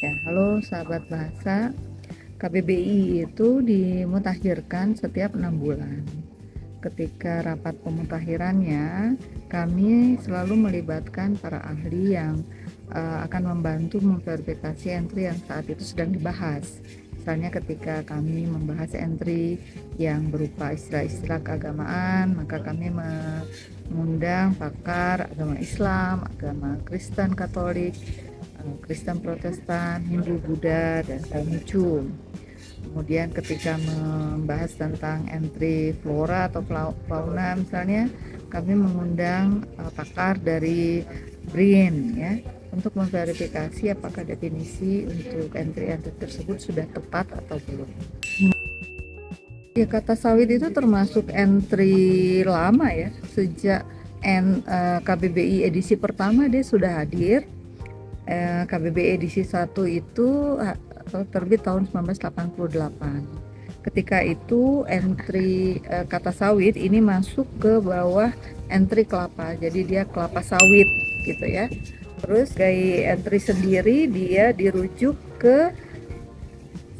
Ya, halo sahabat bahasa. KBBI itu dimutakhirkan setiap 6 bulan. Ketika rapat pemutakhirannya, kami selalu melibatkan para ahli yang akan membantu memverifikasi entry yang saat itu sedang dibahas. Misalnya ketika kami membahas entry yang berupa istilah-istilah keagamaan, maka kami mengundang pakar agama Islam, agama Kristen Katolik, Kristen Protestan, Hindu Buddha, dan Konghucu. Kemudian ketika membahas tentang entry flora atau fauna misalnya, kami mengundang pakar dari BRIN ya untuk memverifikasi apakah definisi untuk entry tersebut sudah tepat atau belum. Ya, kata sawit itu termasuk entry lama ya, sejak KBBI edisi pertama dia sudah hadir. KBBI edisi 1 itu terbit tahun 1988. Ketika itu entry kata sawit ini masuk ke bawah entry kelapa, jadi dia kelapa sawit gitu ya. Terus gaya entry sendiri dia dirujuk ke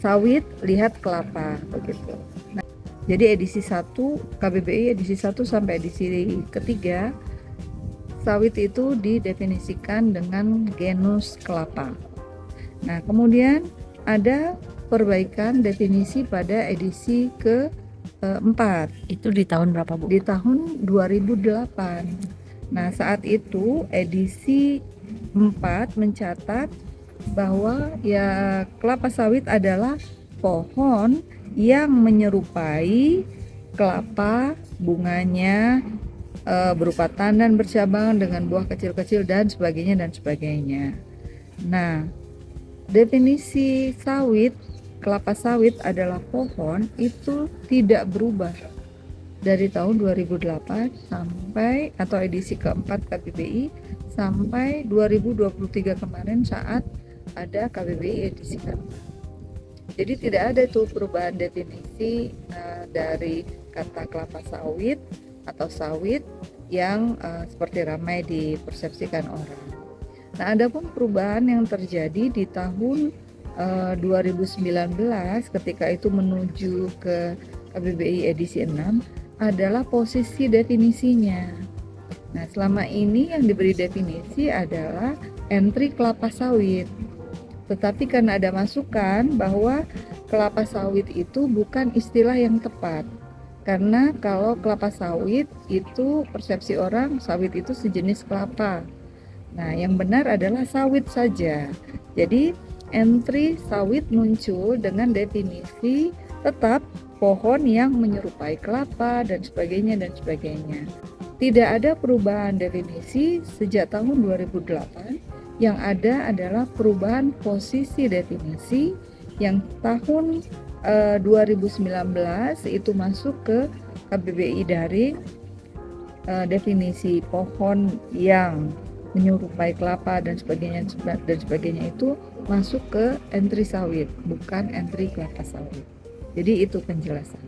sawit lihat kelapa begitu. Nah, jadi edisi 1 KBBI edisi 1 sampai edisi ketiga sawit itu didefinisikan dengan genus kelapa. Nah, kemudian ada perbaikan definisi pada edisi ke-4. Itu di tahun berapa, Bu? Di tahun 2008. Nah, saat itu edisi 4 mencatat bahwa ya kelapa sawit adalah pohon yang menyerupai kelapa, bunganya berupa tandan bercabang dengan buah kecil-kecil dan sebagainya. Nah, definisi sawit, kelapa sawit adalah pohon itu tidak berubah dari tahun 2008 sampai atau edisi keempat KBBI sampai 2023 kemarin saat ada KBBI edisi keempat. Jadi tidak ada tuh perubahan definisi dari kata kelapa sawit atau sawit yang seperti ramai dipersepsikan orang. Nah, ada pun perubahan yang terjadi di tahun 2019 ketika itu menuju ke KBBI edisi 6 adalah posisi definisinya. Nah, selama ini yang diberi definisi adalah entry kelapa sawit. Tetapi karena ada masukan bahwa kelapa sawit itu bukan istilah yang tepat. Karena kalau kelapa sawit itu persepsi orang sawit itu sejenis kelapa. Nah, yang benar adalah sawit saja. Jadi entry sawit muncul dengan definisi tetap pohon yang menyerupai kelapa dan sebagainya. Tidak ada perubahan definisi sejak tahun 2008. Yang ada adalah perubahan posisi definisi yang tahun 2019 itu masuk ke KBBI daring, definisi pohon yang menyerupai kelapa dan sebagainya itu masuk ke entry sawit, bukan entry kelapa sawit. Jadi itu penjelasan.